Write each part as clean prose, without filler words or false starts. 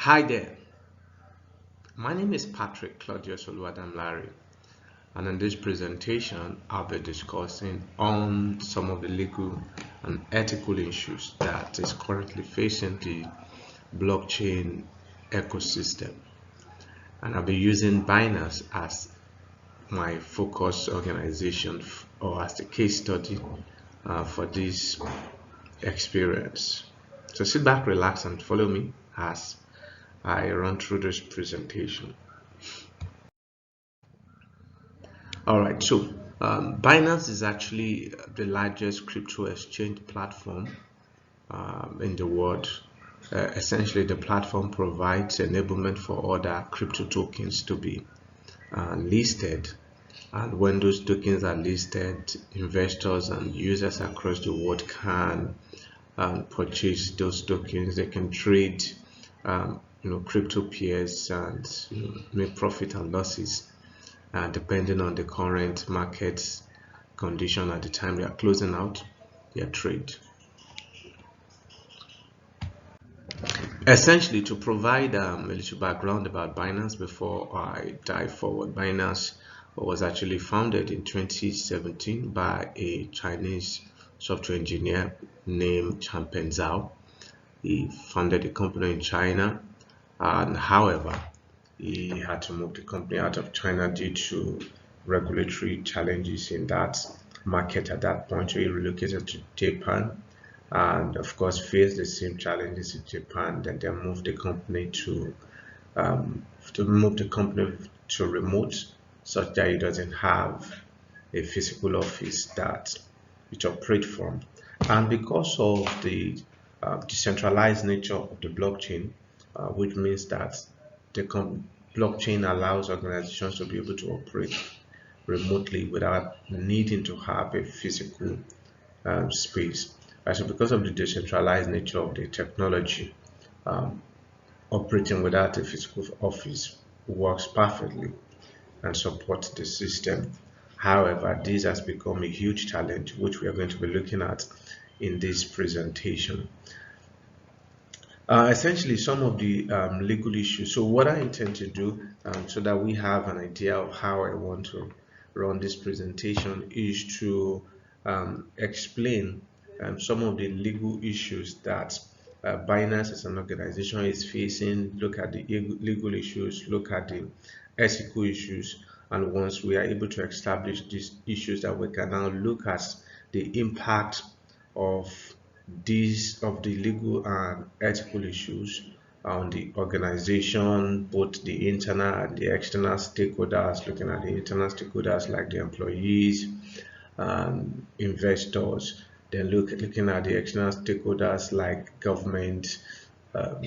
Hi there, my name is Patrick Claudius Oluwadamilare, and in this presentation, I'll be discussing on some of the legal and ethical issues that is currently facing the blockchain ecosystem. And I'll be using Binance as my focus organization or as the case study for this experience. So sit back, relax, and follow me as I run through this presentation. All right, so Binance is actually the largest crypto exchange platform in the world. Essentially, the platform provides enablement for other crypto tokens to be listed. And when those tokens are listed, investors and users across the world can purchase those tokens. They can trade, crypto pairs and make profit and losses depending on the current market condition at the time they are closing out their trade. Essentially, to provide a little background about Binance before I dive forward, Binance was actually founded in 2017 by a Chinese software engineer named Changpeng Zhao. He founded the company in China, and however, he had to move the company out of China due to regulatory challenges in that market at that point. So he relocated to Japan and of course faced the same challenges in Japan. Then they moved the company to remote, such that it doesn't have a physical office that it operates from. And because of the decentralized nature of the blockchain, which means that the blockchain allows organizations to be able to operate remotely without needing to have a physical space. So because of the decentralized nature of the technology, um, operating without a physical office works perfectly and supports the system. However, this has become a huge challenge, which we are going to be looking at in this presentation. Essentially, some of the legal issues. So what I intend to do, so that we have an idea of how I want to run this presentation, is to explain some of the legal issues that Binance as an organization is facing, look at the legal issues, look at the ethical issues, and once we are able to establish these issues, that we can now look at the impact of the legal and ethical issues on the organization, both the internal and the external stakeholders. Looking at the internal stakeholders like the employees and investors, then looking at the external stakeholders like government, um,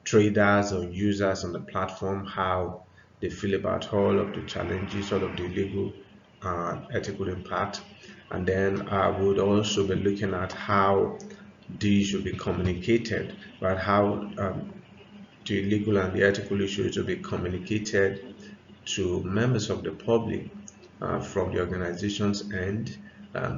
traders or users on the platform, how they feel about all of the challenges, all of the legal and ethical impact. And then I would also be looking at how these should be communicated, right? How the legal and the ethical issues should be communicated to members of the public from the organization's end,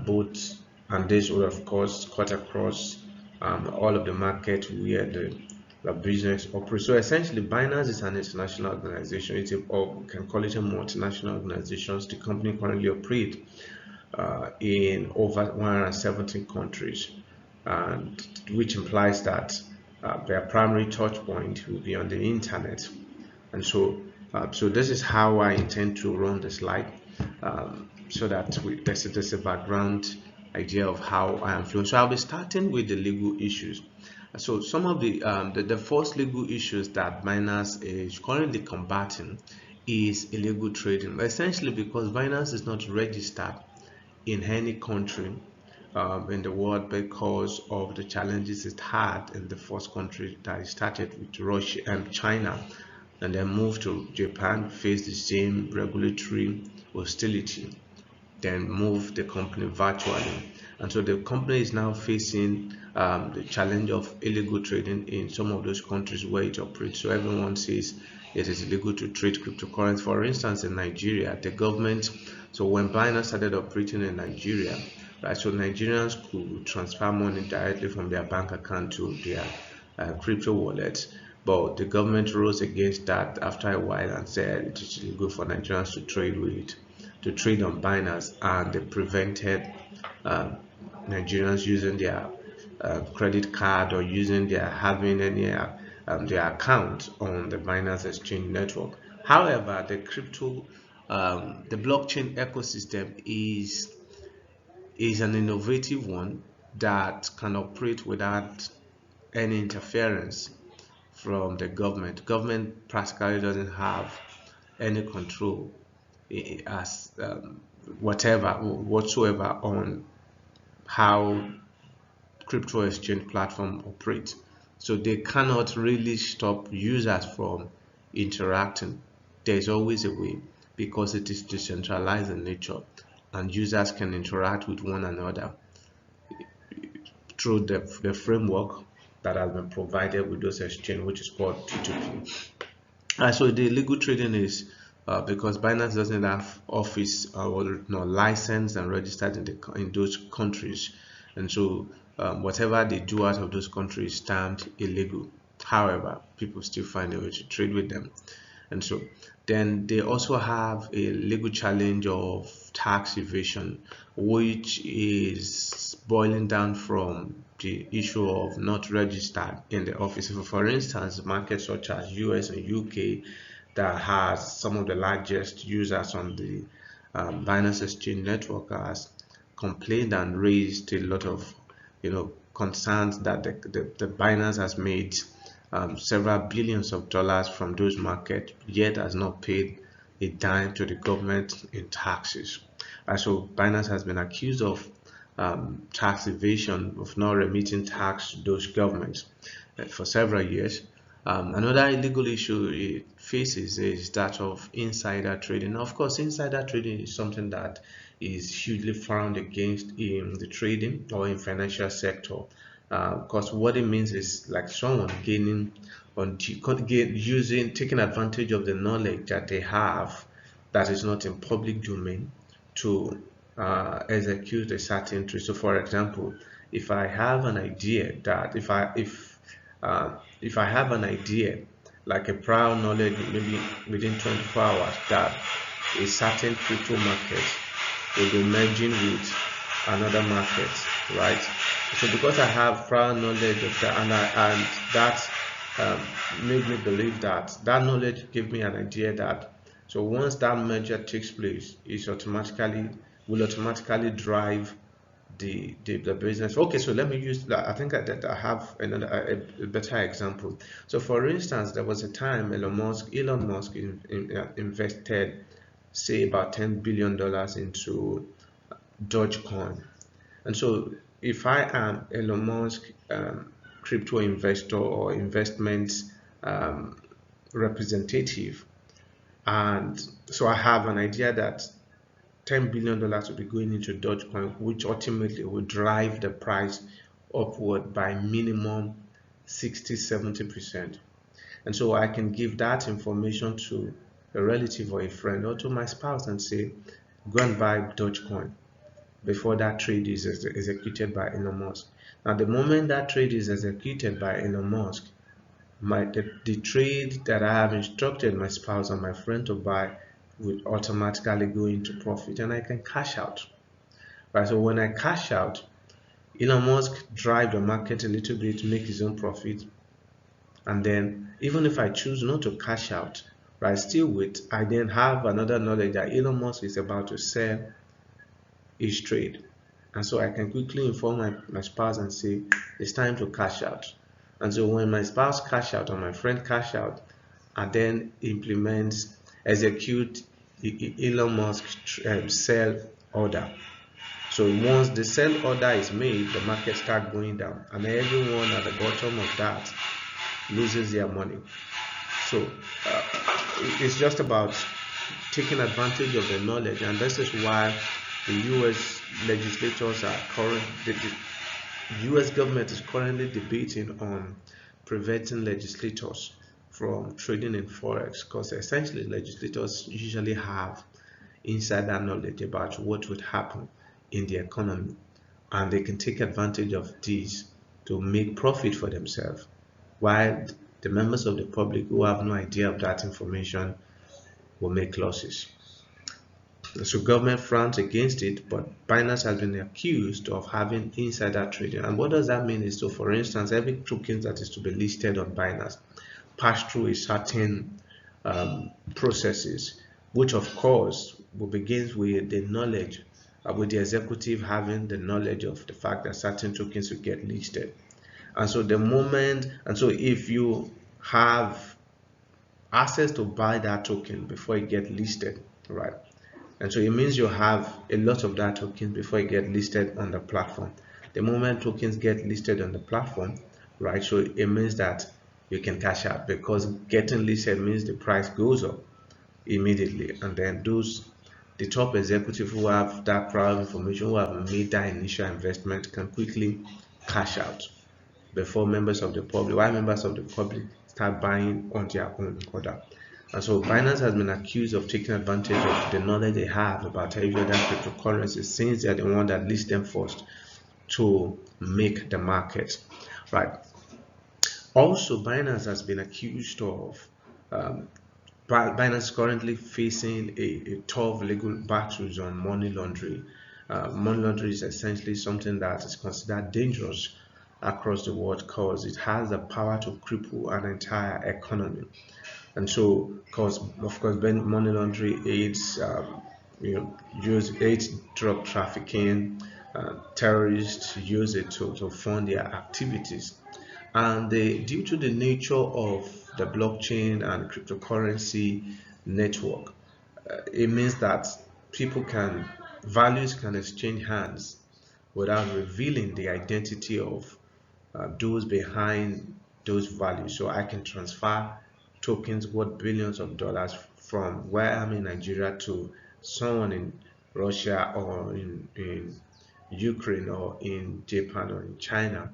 both, and this will of course cut across all of the market where the business operates. So essentially, Binance is an international organization. Or we can call it a multinational organization. The company currently operates in over 117 countries, and which implies that their primary touch point will be on the internet. And so this is how I intend to run the slide, so that there's a background idea of how I am flowing. So I'll be starting with the legal issues. So some of the first legal issues that Binance is currently combating is illegal trading. Essentially, because Binance is not registered in any country in the world because of the challenges it had in the first country that it started with, Russia and China, and then moved to Japan, faced the same regulatory hostility, then moved the company virtually. And so the company is now facing the challenge of illegal trading in some of those countries where it operates. So everyone says it is illegal to trade cryptocurrency. For instance, in Nigeria, the government, so when Binance started operating in Nigeria, right, so Nigerians could transfer money directly from their bank account to their crypto wallets. But the government rose against that after a while and said it is illegal for Nigerians to trade on Binance, and they prevented um, Nigerians using their credit card or using their having any their account on the Binance Exchange network. However, the blockchain ecosystem is an innovative one that can operate without any interference from the government. Government practically doesn't have any control as whatsoever on how crypto exchange platform operate. So they cannot really stop users from interacting. There's always a way because it is decentralized in nature and users can interact with one another through the framework that has been provided with those exchange, which is called P2P. And so the illegal trading is because Binance doesn't have office or no license and registered in those countries, and so whatever they do out of those countries is termed illegal. However, people still find a way to trade with them, and so then they also have a legal challenge of tax evasion, which is boiling down from the issue of not registered in the office. For instance, markets such as US and UK that has some of the largest users on the Binance Exchange network has complained and raised a lot of concerns that the Binance has made several billions of dollars from those markets, yet has not paid a dime to the government in taxes. So Binance has been accused of tax evasion, of not remitting tax to those governments for several years. Another illegal issue it faces is that of insider trading. Now, of course, insider trading is something that is hugely frowned against in the trading or in financial sector, because what it means is like someone taking advantage of the knowledge that they have that is not in public domain to execute a certain trade. So, for example, if I have an idea that if I have an idea like a prior knowledge maybe within 24 hours that a certain crypto market will be merging with another market, right? So because I have prior knowledge of that, and that made me believe that knowledge gave me an idea that so once that merger takes place, it will automatically drive the business. Okay, so let me use that. I think that I have another a better example. So for instance, there was a time Elon Musk invested say about $10 billion into Dogecoin. And so if I am Elon Musk crypto investor or investment um, representative, and so I have an idea that $10 billion will be going into Dogecoin, which ultimately will drive the price upward by minimum 60-70%. And so I can give that information to a relative or a friend or to my spouse and say, go and buy Dogecoin before that trade is executed by Elon Musk. Now, the moment that trade is executed by Elon Musk, the trade that I have instructed my spouse or my friend to buy will automatically go into profit and I can cash out. Right? So when I cash out, Elon Musk drive the market a little bit to make his own profit. And then even if I choose not to cash out, right, still wait, I then have another knowledge that Elon Musk is about to sell his trade. And so I can quickly inform my spouse and say, it's time to cash out. And so when my spouse cash out or my friend cash out, I then execute Elon Musk's sell order. So once the sell order is made, the market starts going down, and everyone at the bottom of that loses their money. So it's just about taking advantage of the knowledge, and this is why the U.S. legislators are the U.S. government is currently debating on preventing legislators from trading in forex, because essentially legislators usually have insider knowledge about what would happen in the economy, and they can take advantage of these to make profit for themselves. while the members of the public who have no idea of that information will make losses. So government frowns against it, but Binance has been accused of having insider trading. And what does that mean is, so for instance, every token that is to be listed on Binance pass through a certain processes, which of course will begin with the knowledge, with the executive having the knowledge of the fact that certain tokens will get listed. And so the moment, and so if you have access to buy that token before it get listed, right? And so it means you have a lot of that token before it get listed on the platform. The moment tokens get listed on the platform, right? So it means that you can cash out, because getting listed means the price goes up immediately, and then the top executive who have that prior information, who have made that initial investment, can quickly cash out before members of the public, while members of the public start buying on their own order. And so Binance has been accused of taking advantage of the knowledge they have about every other cryptocurrency, since they are the one that list them first to make the market, right? Also, Binance has been accused of Binance currently facing a tough legal battles on money laundering. Money laundering is essentially something that is considered dangerous across the world, because it has the power to cripple an entire economy. And so, because of course, money laundering aids, aids drug trafficking, terrorists use it to fund their activities. And due to the nature of the blockchain and cryptocurrency network, it means that values can exchange hands without revealing the identity of those behind those values. So I can transfer tokens worth billions of dollars from where I'm in Nigeria to someone in Russia, or in Ukraine, or in Japan, or in China,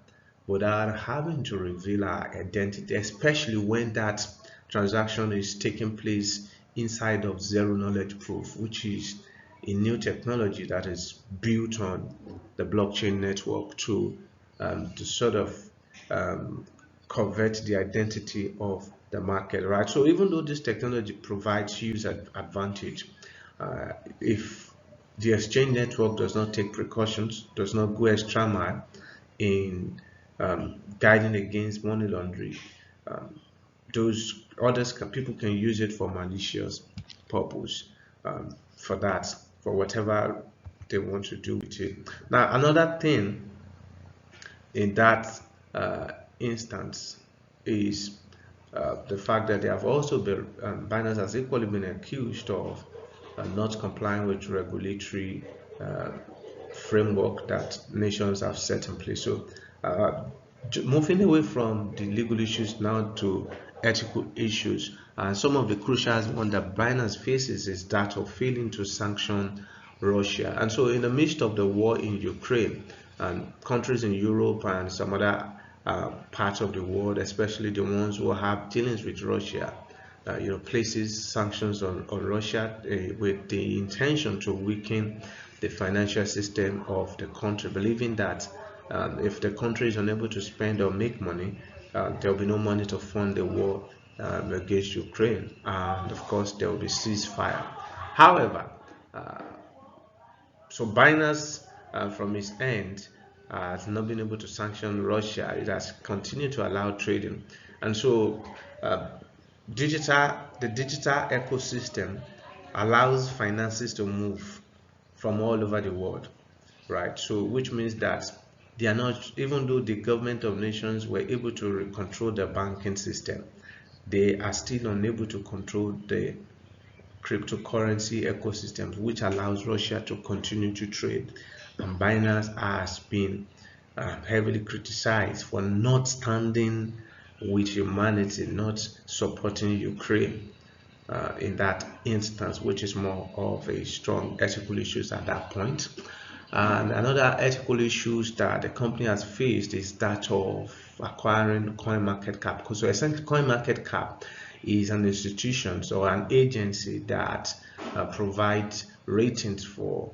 without having to reveal our identity, especially when that transaction is taking place inside of zero knowledge proof, which is a new technology that is built on the blockchain network to sort of convert the identity of the market, right? So even though this technology provides huge advantage, if the exchange network does not take precautions, does not go extra mile in guiding against money laundering, those others people can use it for malicious purpose, for that, for whatever they want to do with it. Now, another thing in that instance is the fact that they have also been, Binance has equally been accused of not complying with regulatory framework that nations have set in place. So moving away from the legal issues now to ethical issues, some of the crucial one that Binance faces is that of failing to sanction Russia. And so in the midst of the war in Ukraine, and countries in Europe and some other parts of the world, especially the ones who have dealings with Russia, places sanctions on Russia with the intention to weaken the financial system of the country, believing that if the country is unable to spend or make money, there will be no money to fund the war against Ukraine, and of course there will be ceasefire. However, so Binance, from its end, has not been able to sanction Russia. It has continued to allow trading, and so the digital ecosystem allows finances to move from all over the world, right? So which means that they are not, even though the government of nations were able to control the banking system, they are still unable to control the cryptocurrency ecosystems, which allows Russia to continue to trade. And Binance has been heavily criticized for not standing with humanity, not supporting Ukraine in that instance, which is more of a strong ethical issues at that point. And another ethical issues that the company has faced is that of acquiring CoinMarketCap. So essentially, CoinMarketCap is an institution or an agency that provides ratings for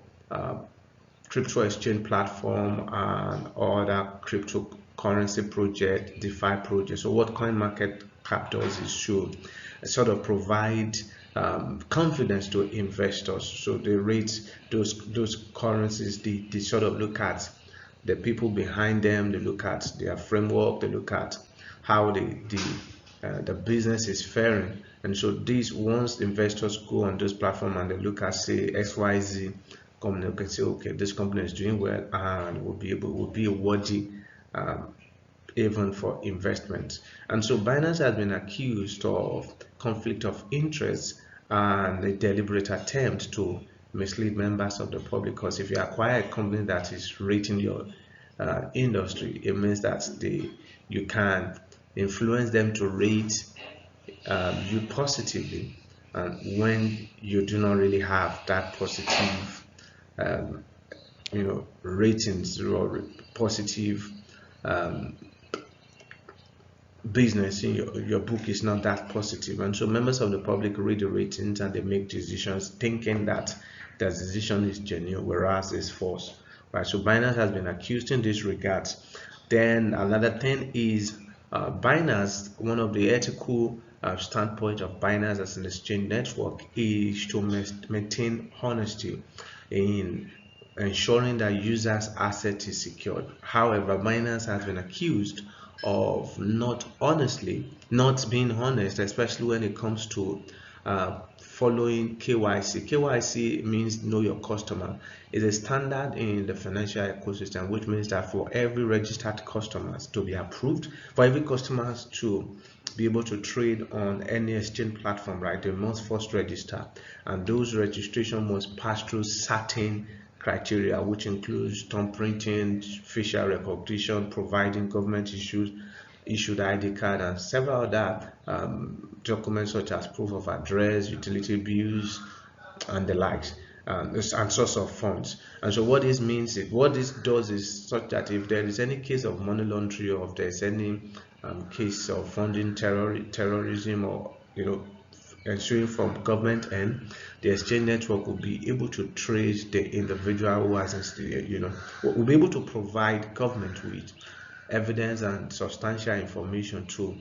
crypto exchange platform and other crypto currency project, DeFi project. So what CoinMarketCap does is to sort of provide confidence to investors. So they rate those currencies. They sort of look at the people behind them. They look at their framework. They look at how the business is faring. And so these, once investors go on those platforms and they look at, say, XYZ company, you can say, okay, this company is doing well and will be a worthy even for investment. And so Binance has been accused of conflict of interest and a deliberate attempt to mislead members of the public, because if you acquire a company that is rating your industry, it means that you can influence them to rate you positively, and when you do not really have that positive ratings or positive business in your book is not that positive, and so members of the public read the ratings and they make decisions thinking that the decision is genuine, whereas it's false, right? So Binance has been accused in this regard. Then another thing is Binance, one of the ethical standpoint of Binance as an exchange network is to maintain honesty in ensuring that users' asset is secured. However, Binance has been accused of not being honest, especially when it comes to following KYC. KYC means know your customer. It's a standard in the financial ecosystem, which means that for every registered customers to be approved, for every customers to be able to trade on any exchange platform, right, they must first register, and those registration must pass through certain criteria, which includes thumb printing, facial recognition, providing government issued ID card, and several other documents such as proof of address, utility bills, and the likes, and source of funds. And so what this means is, what this does is such that if there is any case of money laundering, or if there is any case of funding terrorism, or ensuing from government end, the exchange network will be able to trace the individual who has, will be able to provide government with evidence and substantial information to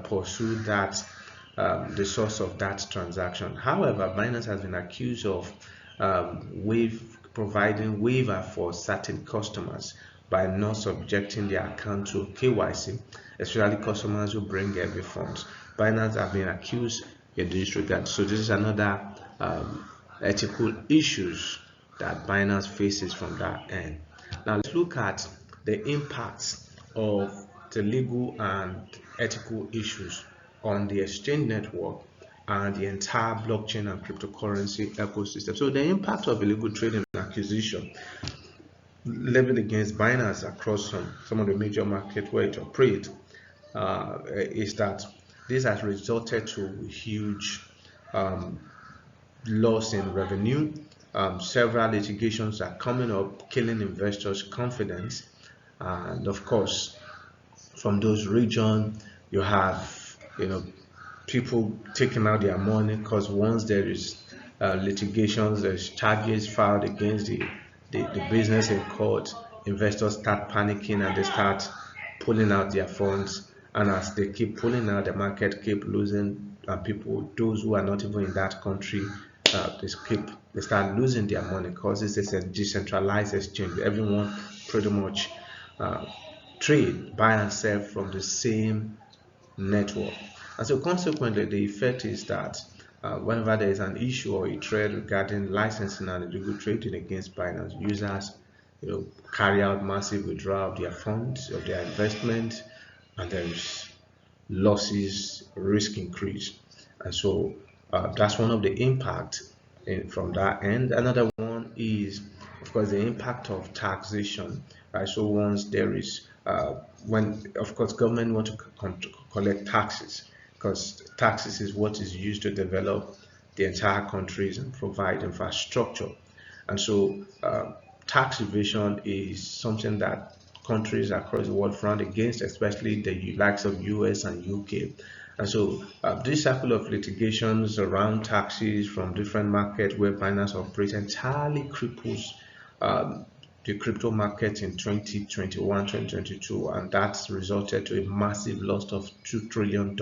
pursue that the source of that transaction. However, Binance has been accused of providing waiver for certain customers by not subjecting their account to KYC, especially customers who bring heavy funds. Binance have been accused in this regard. So this is another ethical issues that Binance faces from that end. Now let's look at the impacts of the legal and ethical issues on the exchange network and the entire blockchain and cryptocurrency ecosystem. So the impact of illegal trading and acquisition leveled against Binance across some of the major markets where it operates is that this has resulted to huge loss in revenue. Several litigations are coming up, killing investors' confidence, and of course, from those regions, you have people taking out their money, because once there is litigations, there's charges filed against the business in court, investors start panicking and they start pulling out their funds, and as they keep pulling out, the market keep losing, and people, those who are not even in that country, they start losing their money, because it's a decentralized exchange. Everyone pretty much trade, buy and sell from the same network, and so consequently the effect is that whenever there is an issue or a threat regarding licensing and illegal trading against Binance, users carry out massive withdrawal of their funds, of their investment, and there is losses, risk increase. And so that's one of the impacts from that end. Another one is, of course, the impact of taxation, right? So once there is when, of course, government want to collect taxes, because taxes is what is used to develop the entire countries and provide infrastructure. And so tax evasion is something that countries across the world frown against, especially the likes of US and UK. And so this cycle of litigations around taxes from different markets where Binance operates entirely cripples the crypto market in 2021, 2022, and that resulted to a massive loss of $2 trillion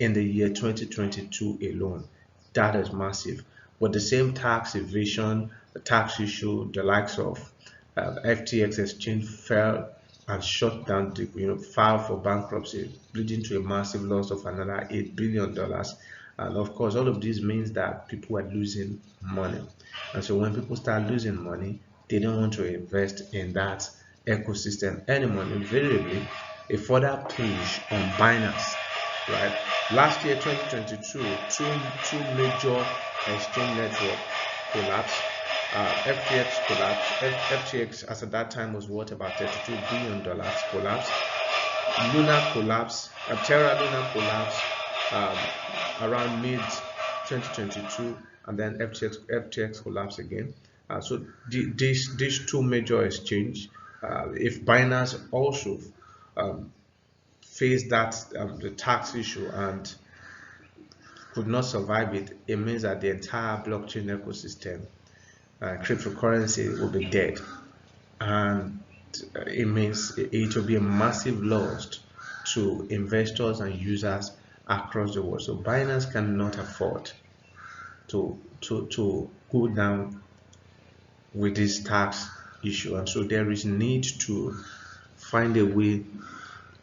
in the year 2022 alone. That is massive. With the same tax evasion, the tax issue, the likes of FTX exchange fell and shut down, filed for bankruptcy, leading to a massive loss of another $8 billion. And of course, all of this means that people are losing money. And so when people start losing money, they don't want to invest in that ecosystem anymore. Invariably, a further push on Binance, right? Last year, 2022, two major exchange network collapsed. FTX collapsed. FTX, as at that time, was worth about $32 billion, collapsed. Luna collapsed. Terra Luna collapsed around mid 2022, and then FTX collapsed again. So these two major exchange, if Binance also faced that the tax issue and could not survive it, it means that the entire blockchain ecosystem, cryptocurrency, will be dead, and it means it will be a massive loss to investors and users across the world. So Binance cannot afford to go down with this tax issue, and so there is need to find a way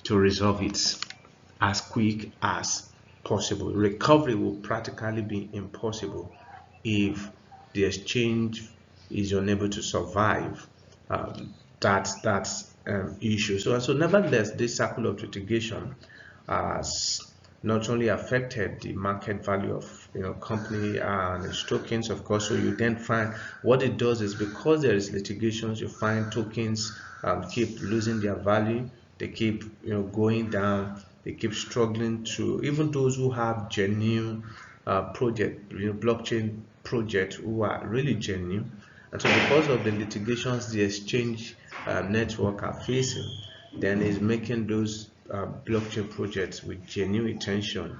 to resolve it as quick as possible. Recovery will practically be impossible if the exchange is unable to survive that issue. So nevertheless, this cycle of litigation has not only affected the market value of company and its tokens, of course. So you then find what it does is, because there is litigations, you find tokens keep losing their value. They keep going down. They keep struggling to, even those who have genuine blockchain projects who are really genuine. And so because of the litigations the exchange network are facing, then is making those blockchain projects with genuine intention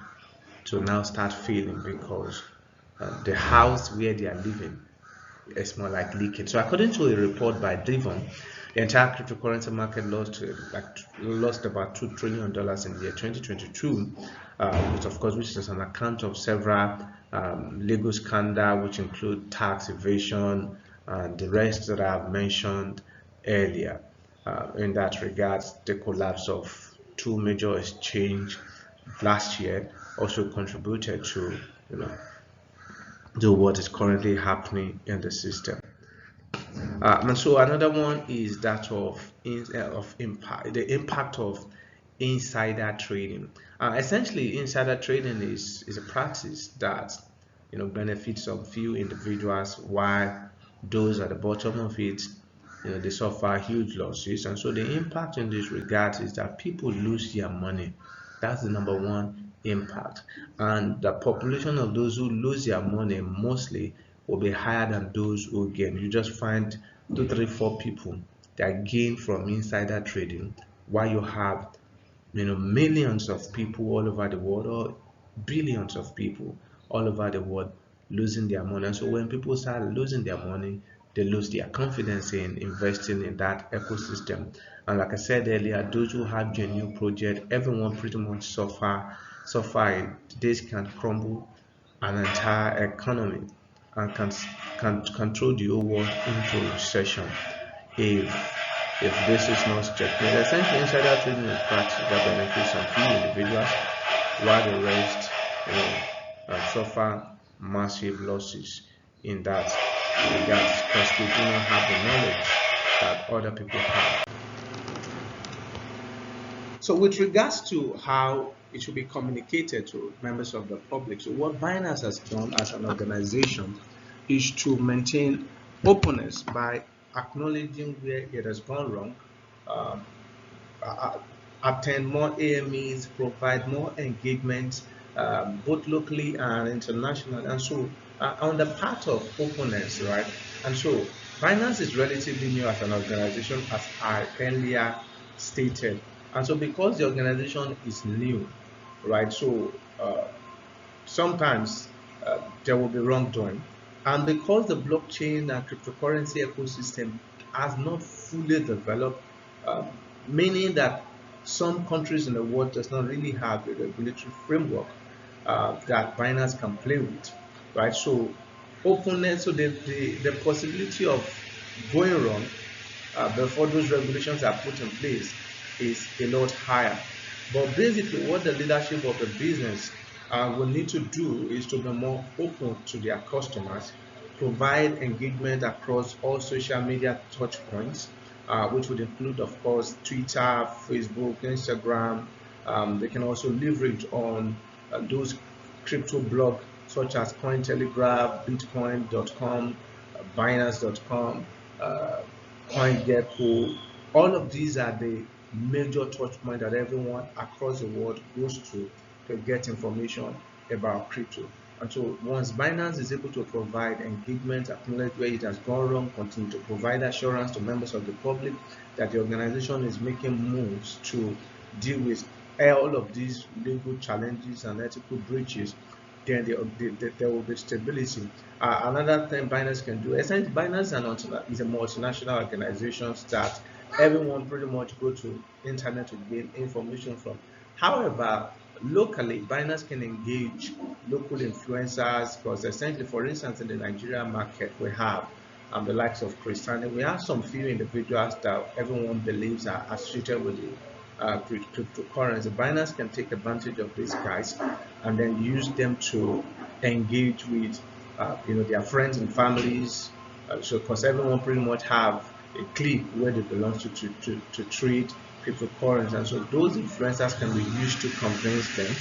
to now start failing, because the house where they are living is more like leaking. So according to a report by Devon, the entire cryptocurrency market lost about $2 trillion in the year 2022, which is an account of several legal scandals, which include tax evasion and the rest that I have mentioned earlier. In that regard, the collapse of two major exchanges last year also contributed to what is currently happening in the system. And so another one is that of impact, the impact of insider trading. Essentially, insider trading is a practice that benefits some few individuals, while those at the bottom of it, they suffer huge losses. And so the impact in this regard is that people lose their money. That's the number one impact. And the population of those who lose their money mostly will be higher than those who gain. You just find 2, 3, 4 people that gain from insider trading, while you have millions of people all over the world, or billions of people all over the world, losing their money. And so when people start losing their money, they lose their confidence in investing in that ecosystem. And like I said earlier, those who have genuine project, everyone pretty much suffer it. This can crumble an entire economy and can throw the whole world into recession if this is not checked. Essentially, insider trading is practice that benefits some few individuals, while the rest suffer massive losses in that regard, because they do not have the knowledge that other people have. So with regards to how it should be communicated to members of the public, so what Binance has done as an organization is to maintain openness by acknowledging where it has gone wrong, attend more AMEs, provide more engagement, both locally and internationally. And so on the part of openness, right? And so Binance is relatively new as an organization, as I earlier stated. And so because the organization is new, right? So sometimes there will be wrongdoing. And because the blockchain and cryptocurrency ecosystem has not fully developed, uh, meaning that some countries in the world does not really have a regulatory framework that Binance can play with, right? So openness, so the possibility of going wrong before those regulations are put in place is a lot higher. But basically, what the leadership of the business will need to do is to be more open to their customers, provide engagement across all social media touch points, which would include, of course, Twitter, Facebook, Instagram. They can also leverage on those crypto blogs such as Cointelegraph, Bitcoin.com, Binance.com, CoinGecko. All of these are the major touch points that everyone across the world goes to get information about crypto. And so once Binance is able to provide engagement, acknowledge where it has gone wrong, continue to provide assurance to members of the public that the organization is making moves to deal with all of these legal challenges and ethical breaches, then there will be stability. Another thing Binance can do, essentially Binance is a multinational organization that everyone pretty much go to internet to gain information from. However, locally, Binance can engage local influencers because essentially, for instance, in the Nigerian market, we have the likes of Christianity. We have some few individuals that everyone believes are associated with the cryptocurrency. Binance can take advantage of these guys and then use them to engage with their friends and families. So because everyone pretty much have a clique where they belong to trade cryptocurrency, and so those influencers can be used to convince them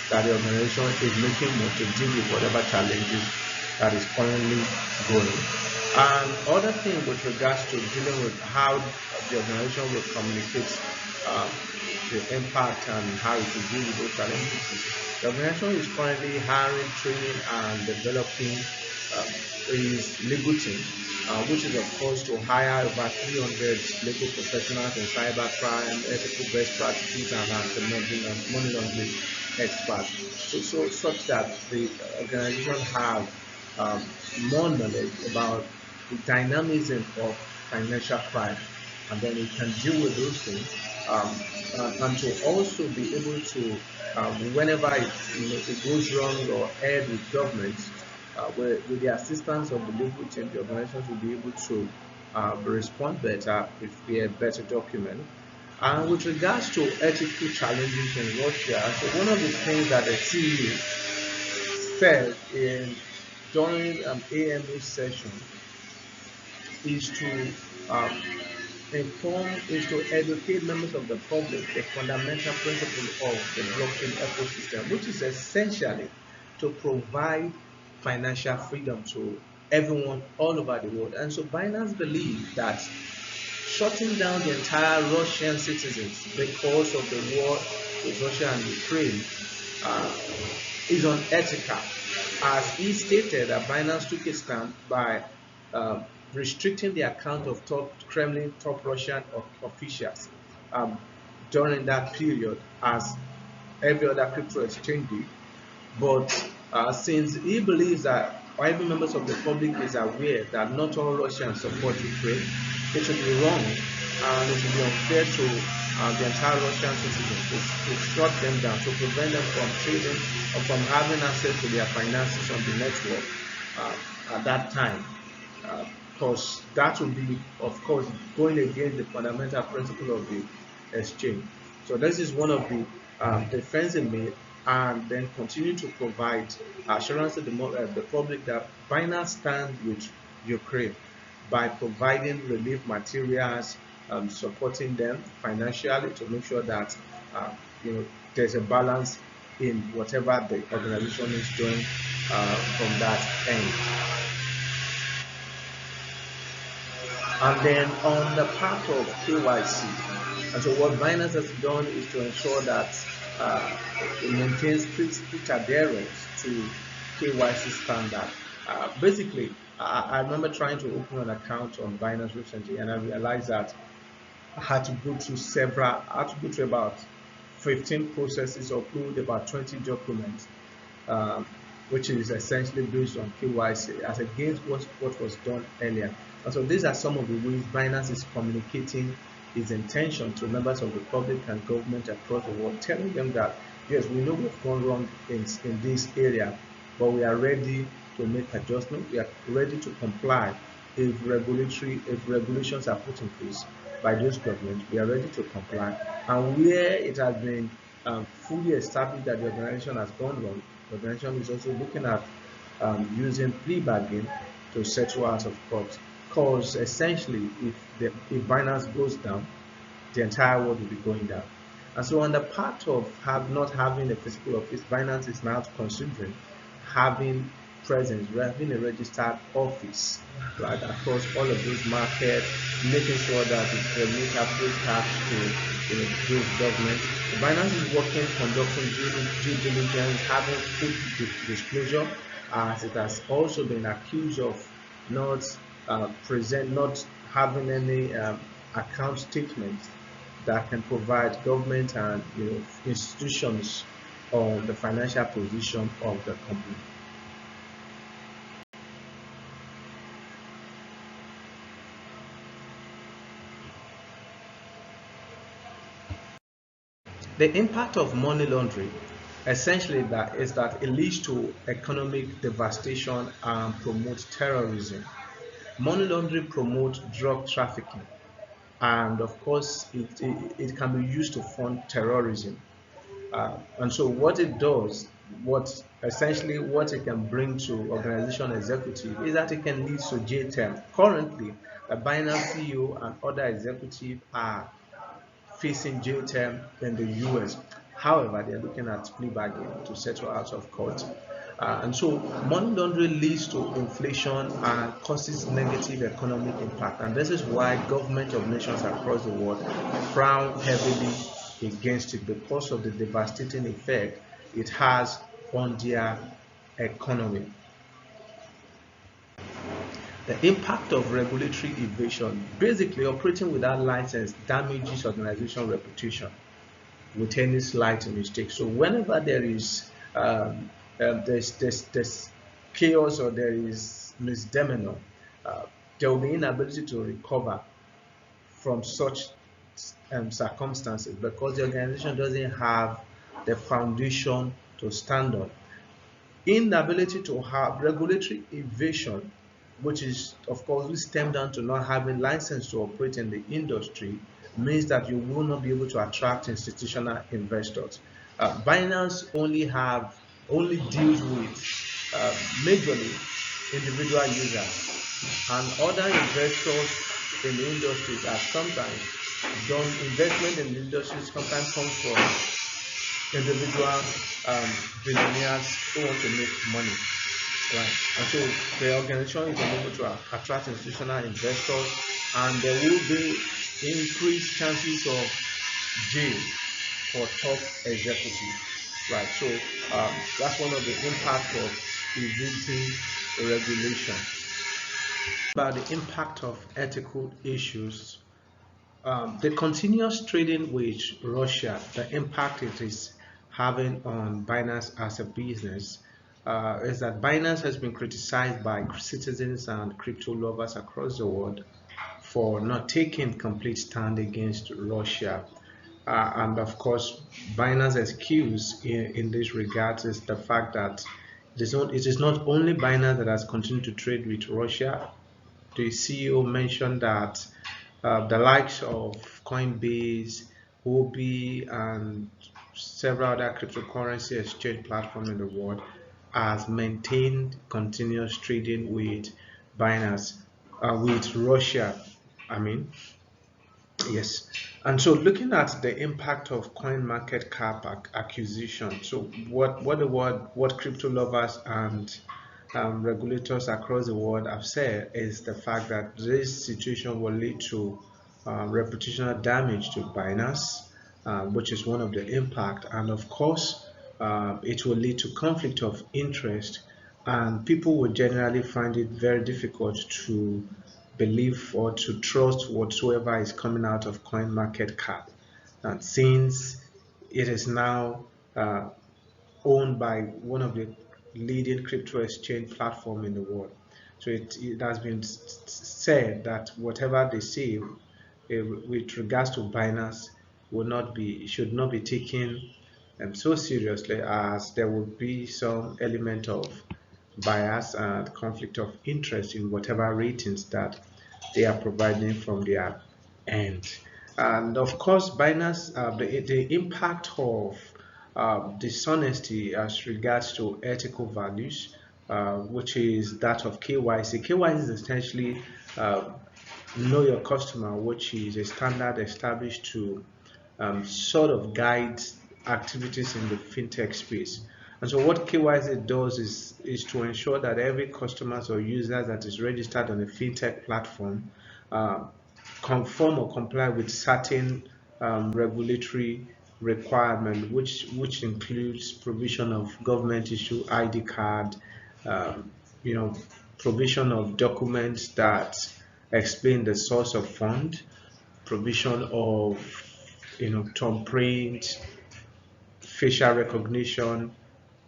that the organization is making more to deal with whatever challenges that is currently going. And other thing with regards to dealing with how the organization will communicate um, the impact and how it will deal with those challenges is the organization is currently hiring, training, and developing is legal team, which is of course to hire over 300 legal professionals in cybercrime, ethical best practices, and money laundering experts. So such that the organization have um, more knowledge about the dynamism of financial crime, and then it can deal with those things, and to also be able to, whenever it goes wrong or aired with government, with the assistance of the legal team, the organizations will be able to respond better, prepare better document. And with regards to ethical challenges in Russia, so one of the things that the CEO said during an AMA session is to um, is to educate members of the public the fundamental principle of the blockchain ecosystem, which is essentially to provide financial freedom to everyone all over the world. And so Binance believes that shutting down the entire Russian citizens because of the war with Russia and Ukraine uh, is unethical. As he stated, that Binance took a stand by uh, restricting the account of top Russian officials um, during that period, as every other crypto exchange did. But since he believes that every members of the public is aware that not all Russians support Ukraine, it should be wrong and it should be unfair to the entire Russian citizens to shut them down, to prevent them from trading or from having access to their finances on the network at that time. Because that would be, of course, going against the fundamental principle of the exchange. So this is one of the defense in made, and then continue to provide assurance to the public that Binance stands with Ukraine by providing relief materials, supporting them financially to make sure that uh, there's a balance in whatever the organization is doing from that end. And then on the part of KYC, and so what Binance has done is to ensure that it maintains strict adherence to KYC standard. Basically, I remember trying to open an account on Binance recently, and I realized that I had to go through I had to go through about 15 processes, upload about 20 documents. Um, which is essentially based on KYC as against what was done earlier. And so these are some of the ways Binance is communicating its intention to members of the public and government across the world, telling them that yes, we know we've gone wrong in this area, but we are ready to make adjustments. We are ready to comply if regulations are put in place by those governments. We are ready to comply. And where it has been fully established that the organization has gone wrong, the organization is also looking at using plea bargain to settle out of court. Because essentially, if Binance goes down, the entire world will be going down. And so on the part of not having a physical office, Binance is now considering having presence, having a registered office right across all of those markets, making sure that it remits appropriate tax to those governments. So Binance is working, conducting due diligence, having full disclosure, as it has also been accused of not not having any account statements that can provide government and institutions on the financial position of the company. The impact of money laundering essentially that is that it leads to economic devastation and promotes terrorism. Money laundering promotes drug trafficking, and of course it can be used to fund terrorism. And so what it does, what it can bring to organization executive is that it can lead to jail term. Currently, the Binance CEO and other executives are facing jail term in the US. However, they're looking at plea bargain to settle out of court. And so money laundering leads to inflation and causes negative economic impact. And this is why governments of nations across the world frown heavily against it because of the devastating effect it has on their economy. The impact of regulatory evasion, basically operating without license damages organization reputation with any slight mistake. So whenever there is there's chaos or there is misdemeanor, there will be inability to recover from such circumstances because the organization doesn't have the foundation to stand on. Inability to have regulatory evasion, which is of course will stem down to not having license to operate in the industry, means that you will not be able to attract institutional investors. Binance only deals with majorly individual users, and other investors in the industries are sometimes done investment in the industry sometimes comes from individual billionaires who want to make money, right? And so the organization is able to attract institutional investors, and there will be increased chances of jail for top executives, right? So that's one of the impacts of evading regulation. About the impact of ethical issues, the continuous trading with Russia, the impact it is having on Binance as a business is that Binance has been criticized by citizens and crypto lovers across the world for not taking complete stand against Russia. And of course, Binance's excuse in this regard is the fact that it is not only Binance that has continued to trade with Russia. The CEO mentioned that the likes of Coinbase, Huobi, and several other cryptocurrency exchange platforms in the world has maintained continuous trading with Binance, with Russia. I mean, yes. And so looking at the impact of coin market cap acquisition, so what crypto lovers and regulators across the world have said is the fact that this situation will lead to reputational damage to Binance, which is one of the impact, and of course, it will lead to conflict of interest, and people will generally find it very difficult to believe or to trust whatsoever is coming out of CoinMarketCap, and since it is now owned by one of the leading crypto exchange platform in the world. So it has been said that whatever they say with regards to Binance should not be taken so seriously, as there will be some element of bias and conflict of interest in whatever ratings that they are providing from their end. And of course, Binance, the impact of dishonesty as regards to ethical values, which is that of KYC. KYC is essentially know your customer, which is a standard established to sort of guide activities in the fintech space. And so what KYC does is to ensure that every customer or user that is registered on a fintech platform uh, conform or comply with certain regulatory requirement, which includes provision of government issue ID card, um, you know, provision of documents that explain the source of fund, provision of thumbprint, facial recognition,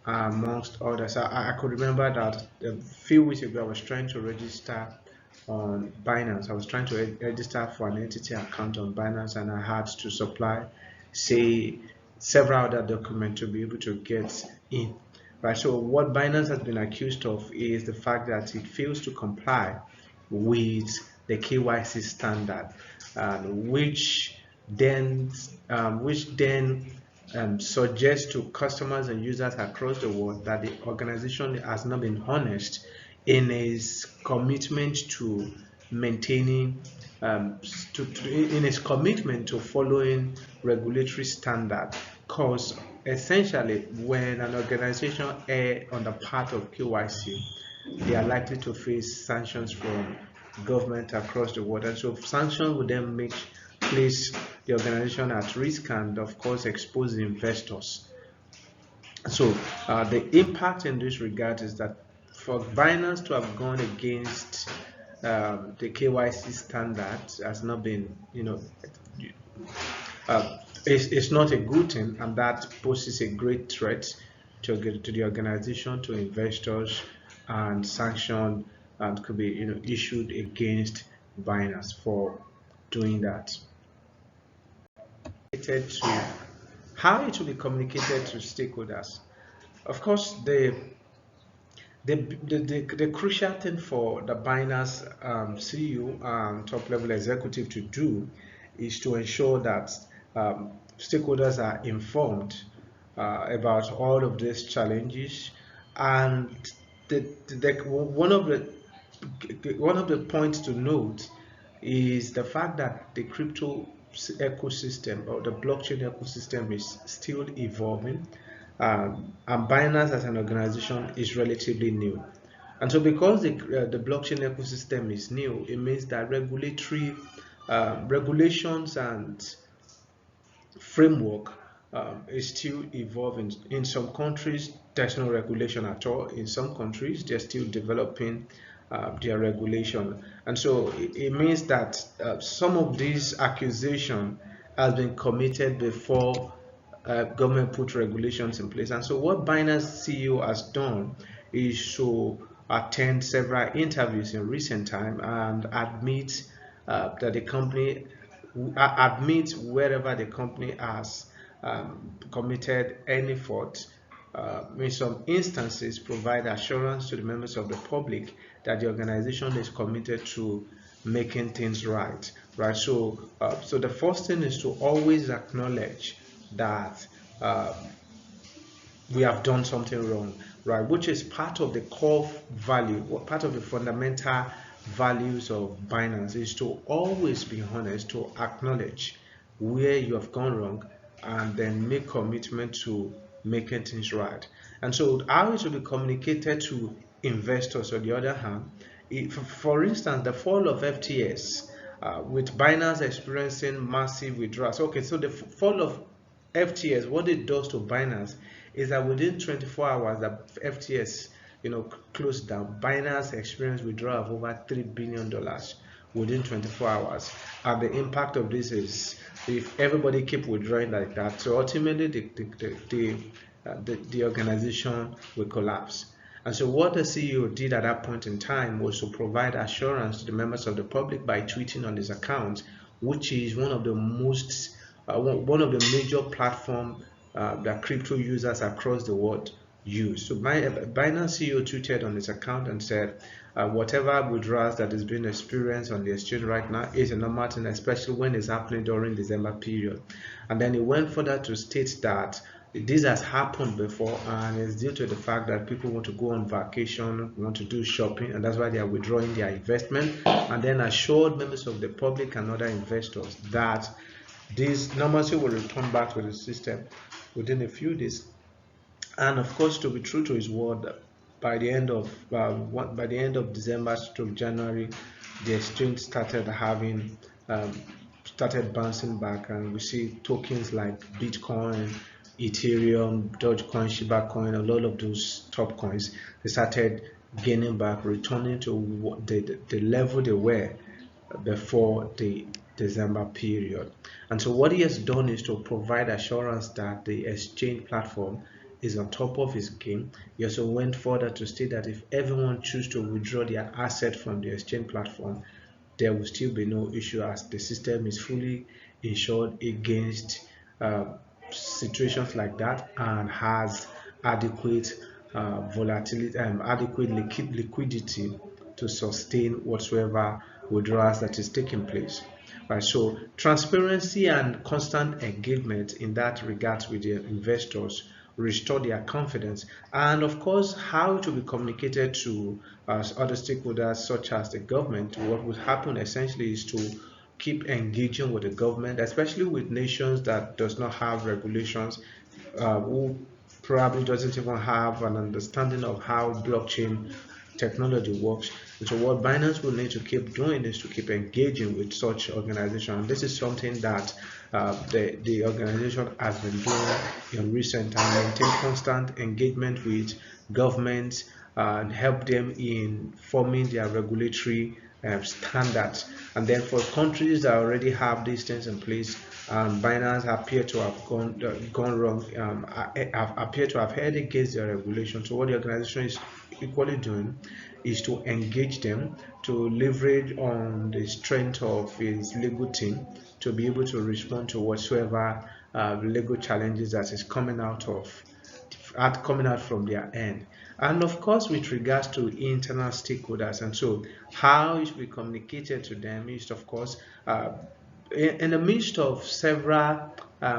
amongst others. I could remember that a few weeks ago I was trying to register on Binance. I was trying to register for an entity account on Binance, and I had to supply, say, several other documents to be able to get in. Right. So what Binance has been accused of is the fact that it fails to comply with the KYC standard, which then suggests to customers and users across the world that the organization has not been honest in its commitment to maintaining in its commitment to following regulatory standard. Because essentially, when an organization err on the part of KYC, they are likely to face sanctions from government across the world. And so sanctions would then place the organization at risk and, of course, expose the investors. So the impact in this regard is that for Binance to have gone against the KYC standard has not been, it's not a good thing, and that poses a great threat to the organization, to investors, and sanction could be issued against Binance for doing that. To how it will be communicated to stakeholders. Of course, the crucial thing for the Binance CEO and top level executive to do is to ensure that stakeholders are informed about all of these challenges, and one of the points to note is the fact that the crypto ecosystem or the blockchain ecosystem is still evolving, and Binance as an organization is relatively new. And so because the blockchain ecosystem is new, it means that regulatory regulations and framework is still evolving. In some countries, there's no regulation at all. In some countries, they're still developing their regulation. And so it means that some of these accusations has been committed before government put regulations in place. And so what Binance CEO has done is to attend several interviews in recent time and admit that the company admit wherever the company has committed any fault. In some instances, provide assurance to the members of the public that the organization is committed to making things right. So the first thing is to always acknowledge that we have done something wrong, right? Which is part of the core value, part of the fundamental values of Binance, is to always be honest, to acknowledge where you have gone wrong, and then make commitment to making things right. And so how it will be communicated to investors, on the other hand, for instance, the fall of FTX, with Binance experiencing massive withdrawals. Okay, so the fall of FTX, what it does to Binance is that within 24 hours that FTX closed down, Binance experienced withdrawal of over $3 billion within 24 hours. And the impact of this is, if everybody keep withdrawing like that, so ultimately the organization will collapse. And so what the CEO did at that point in time was to provide assurance to the members of the public by tweeting on his account, which is one of the one of the major platforms that crypto users across the world use. So Binance CEO tweeted on his account and said, whatever withdrawals that is being experienced on the exchange right now is a normal thing, especially when it's happening during December period. And then he went further to state that this has happened before, and it's due to the fact that people want to go on vacation, want to do shopping, and that's why they are withdrawing their investment, and then assured members of the public and other investors that this normalcy will return back to the system within a few days. And of course, to be true to his word, by the end of December to January, the exchange started bouncing back, and we see tokens like Bitcoin, Ethereum, Dogecoin, Shiba Coin, a lot of those top coins, they started gaining back, returning to what the level they were before the December period. And so what he has done is to provide assurance that the exchange platform is on top of his game. He also went further to state that if everyone chooses to withdraw their asset from the exchange platform, there will still be no issue, as the system is fully insured against situations like that and has adequate volatility, adequate liquidity to sustain whatsoever withdrawals that is taking place. Right, so transparency and constant engagement in that regard with the investors restore their confidence, and of course how it will be communicated to other stakeholders such as the government. What would happen essentially is to keep engaging with the government, especially with nations that does not have regulations, who probably doesn't even have an understanding of how blockchain technology works. And so what Binance will need to keep doing is to keep engaging with such organizations. This is something that the organization has been doing in recent time, maintain constant engagement with governments and help them in forming their regulatory standards. And then for countries that already have these things in place, Binance appear to have gone wrong, appear to have headed against their regulation. So what the organization is equally doing is to engage them, to leverage on the strength of its legal team to be able to respond to whatsoever legal challenges that is coming out from their end. And of course, with regards to internal stakeholders, and so how it will be communicated to them is, of course, in the midst of several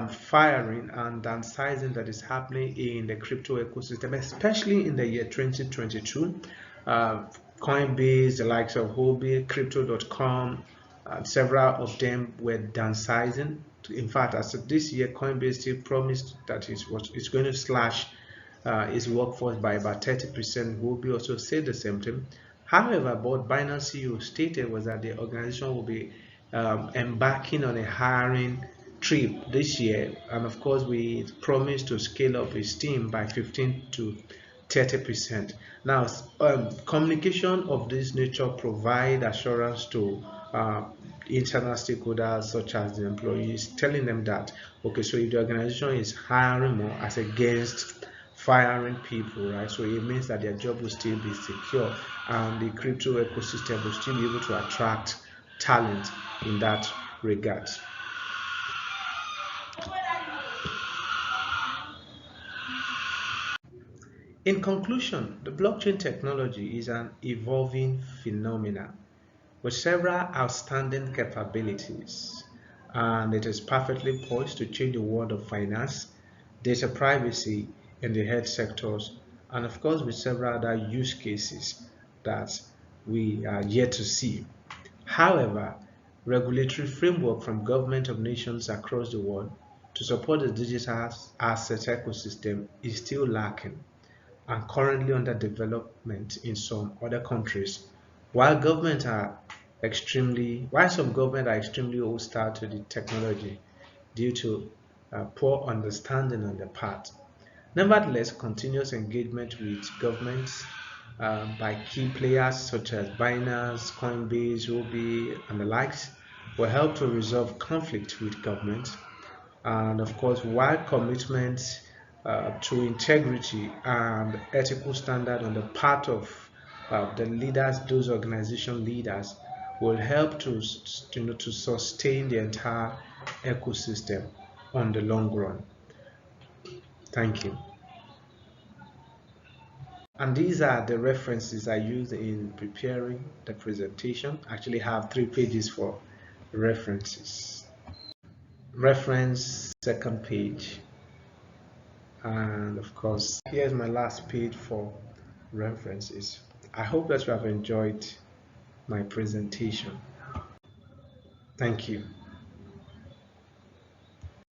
firing and downsizing that is happening in the crypto ecosystem, especially in the year 2022. Coinbase, the likes of Huobi, Crypto.com, several of them were downsizing. In fact, as of this year, Coinbase still promised that it's going to slash its workforce by about 30%. Huobi also said the same thing. However, what Binance CEO stated was that the organization will be embarking on a hiring trip this year, and of course we promised to scale up its team by 15 to 30%. Now, communication of this nature provide assurance to internal stakeholders such as the employees, telling them that, okay, so if the organization is hiring more as against firing people, right, so it means that their job will still be secure and the crypto ecosystem will still be able to attract talent in that regard. In conclusion, the blockchain technology is an evolving phenomenon with several outstanding capabilities, and it is perfectly poised to change the world of finance, data privacy in the health sectors, and of course with several other use cases that we are yet to see. However, regulatory framework from government of nations across the world to support the digital asset ecosystem is still lacking and currently under development in some other countries. While some governments are extremely hostile to the technology due to poor understanding on their part. Nevertheless, continuous engagement with governments by key players such as Binance, Coinbase, Huobi, and the likes will help to resolve conflict with governments. And of course, while commitments to integrity and ethical standard on the part of the leaders, those organization leaders, will help to to sustain the entire ecosystem on the long run. Thank you. And these are the references I used in preparing the presentation. I actually have 3 pages for references. Reference, second page, and of course here's my last page for references. I hope that you have enjoyed my presentation. Thank you.